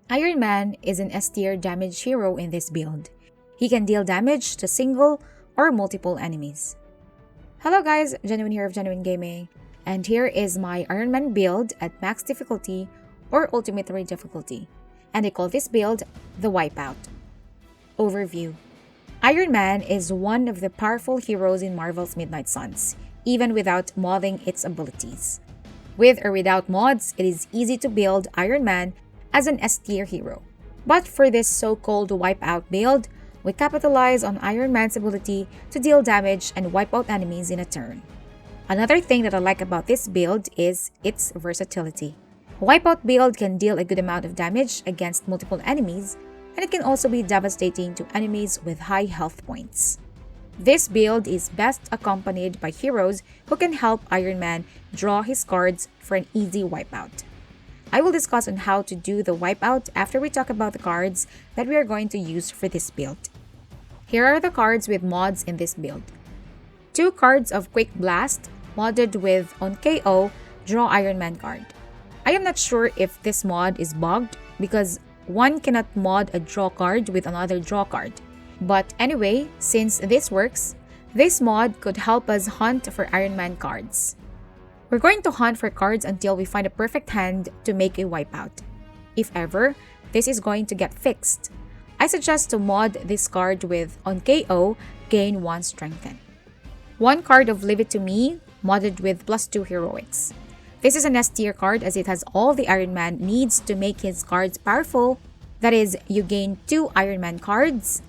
Iron Man is an S tier damage hero in this build. He can deal damage to single or multiple enemies. Hello guys, Genuine here of Genuine Gaming, and here is my Iron Man build at max difficulty or ultimate rate difficulty, and I call this build the Wipeout. Overview. Iron Man is one of the powerful heroes in Marvel's Midnight Suns, even without modding its abilities. With or without mods, it is easy to build Iron Man as an S tier hero. But for this so-called wipeout build, we capitalize on Iron Man's ability to deal damage and wipe out enemies in a turn. Another thing that I like about this build is its versatility. A wipeout build can deal a good amount of damage against multiple enemies, and it can also be devastating to enemies with high health points. This build is best accompanied by heroes who can help Iron Man draw his cards for an easy wipeout. I will discuss on how to do the wipeout after we talk about the cards that we are going to use for this build. Here are the cards with mods in this build. 2 cards of Quick Blast, modded with on KO, draw Iron Man card. I am not sure if this mod is bugged because one cannot mod a draw card with another draw card. But anyway, since this works, this mod could help us hunt for Iron Man cards. We're going to hunt for cards until we find a perfect hand to make a wipeout. If ever, this is going to get fixed. I suggest to mod this card with on KO, gain 1 strengthen. 1 card of Leave It To Me, modded with +2 heroics. This is an S tier card as it has all the Iron Man needs to make his cards powerful. That is, you gain 2 Iron Man cards,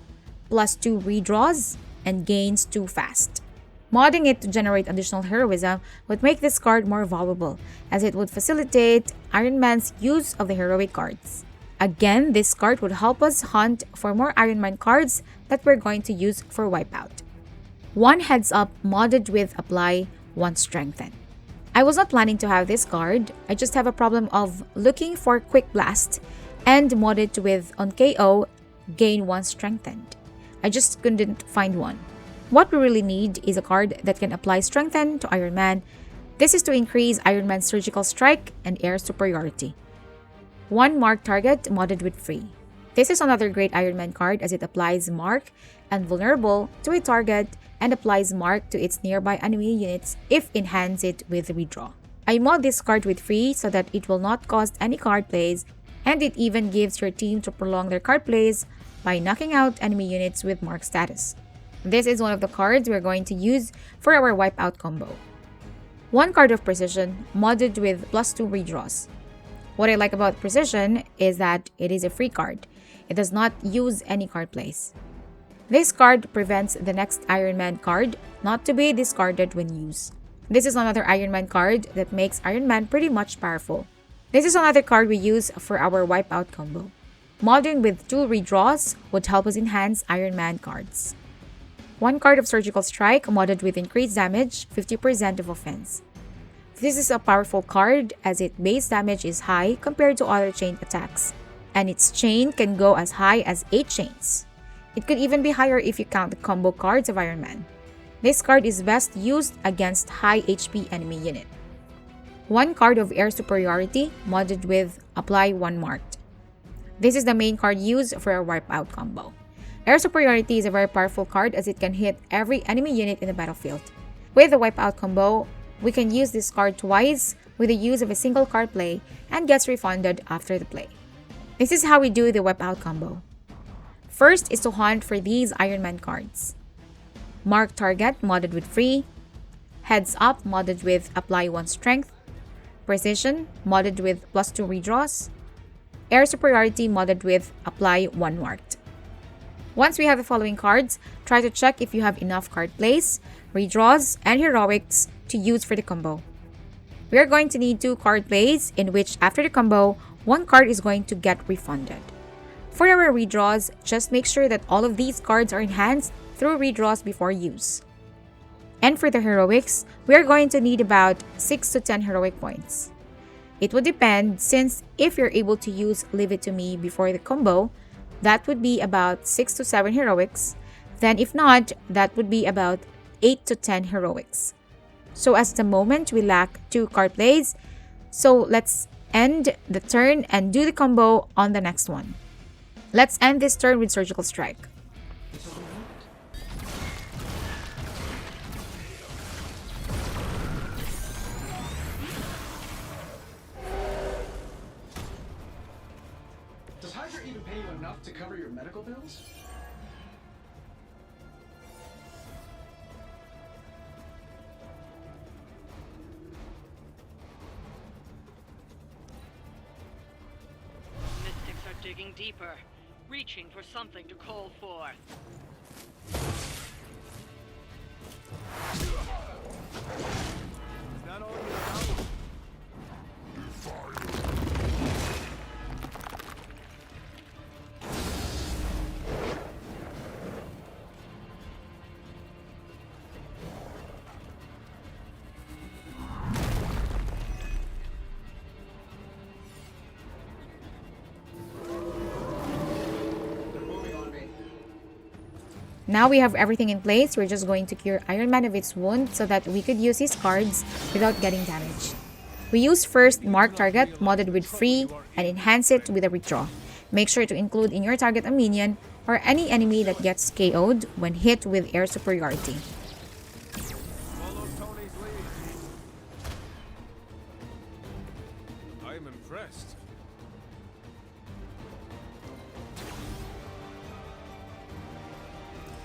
+2 redraws, and gains 2 fast. Modding it to generate additional heroism would make this card more valuable, as it would facilitate Iron Man's use of the heroic cards. Again, this card would help us hunt for more Iron Man cards that we're going to use for wipeout. 1 heads up modded with apply 1 strengthen. I was not planning to have this card, I just have a problem of looking for Quick Blast and modded with on KO, gain 1 strengthened. I just couldn't find one. What we really need is a card that can apply Strengthen to Iron Man. This is to increase Iron Man's surgical strike and air superiority. 1 mark target modded with free. This is another great Iron Man card as it applies mark and vulnerable to a target and applies mark to its nearby enemy units if enhance it with redraw. I mod this card with free so that it will not cost any card plays, and it even gives your team to prolong their card plays by knocking out enemy units with mark status. This is one of the cards we're going to use for our wipeout combo. 1 card of Precision, modded with +2 redraws. What I like about Precision is that it is a free card. It does not use any card plays. This card prevents the next Iron Man card not to be discarded when used. This is another Iron Man card that makes Iron Man pretty much powerful. This is another card we use for our wipeout combo. Modding with 2 redraws would help us enhance Iron Man cards. 1 card of Surgical Strike, modded with increased damage, 50% of offense. This is a powerful card as its base damage is high compared to other chain attacks, and its chain can go as high as 8 chains. It could even be higher if you count the combo cards of Iron Man. This card is best used against high HP enemy unit. 1 card of Air Superiority, modded with apply 1 marked. This is the main card used for a wipeout combo. Air Superiority is a very powerful card as it can hit every enemy unit in the battlefield. With the wipeout combo, we can use this card twice with the use of a single card play and gets refunded after the play. This is how we do the wipeout combo. First is to hunt for these Iron Man cards. Mark target modded with free, Heads Up modded with apply 1 strength, Precision modded with +2 redraws, Air Superiority modded with apply 1 marked. Once we have the following cards, try to check if you have enough card plays, redraws, and heroics to use for the combo. We are going to need 2 card plays in which after the combo, 1 card is going to get refunded. For our redraws, just make sure that all of these cards are enhanced through redraws before use. And for the heroics, we are going to need about 6 to 10 heroic points. It would depend since if you're able to use Leave It To Me before the combo, that would be about 6 to 7 heroics. Then if not, that would be about 8 to 10 heroics. So as the moment we lack 2 card plays, so let's end the turn and do the combo on the next one. Let's end this turn with Surgical Strike. Does Hydra even pay you enough to cover your medical bills? Mystics are digging deeper, reaching for something to call forth. Is that all you're about? Now we have everything in place. We're just going to cure Iron Man of its wound so that we could use his cards without getting damaged. We use first Mark Target modded with free and enhance it with a Redraw. Make sure to include in your target a minion or any enemy that gets KO'd when hit with air superiority. Follow Tony's lead. I am impressed.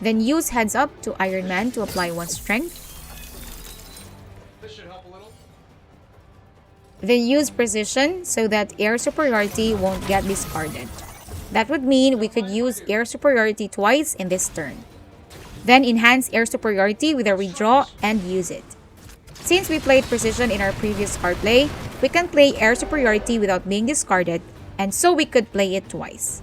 Then use Heads Up to Iron Man to apply 1 strength. This should help a little. Then use Precision so that air superiority won't get discarded. That would mean we could use air superiority twice in this turn. Then enhance air superiority with a Redraw and use it. Since we played Precision in our previous card play, we can play air superiority without being discarded, and so we could play it twice.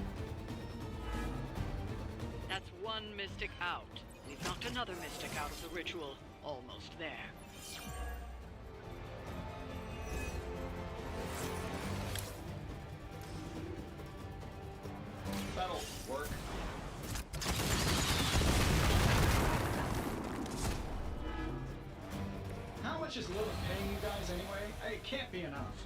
That's one mystic out. We've knocked another mystic out of the ritual. Almost there. That'll work. How much is Lilith paying you guys anyway? It can't be enough.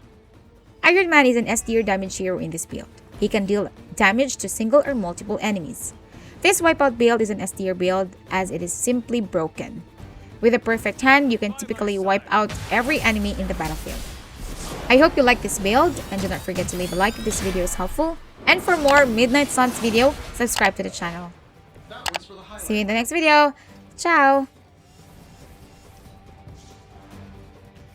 Iron Man is an S tier damage hero in this build. He can deal damage to single or multiple enemies. This wipeout build is an S tier build as it is simply broken. With a perfect hand, you can typically wipe out every enemy in the battlefield. I hope you like this build and do not forget to leave a like if this video is helpful. And for more Midnight Suns video, subscribe to the channel. That was for the highlight. See you in the next video. Ciao!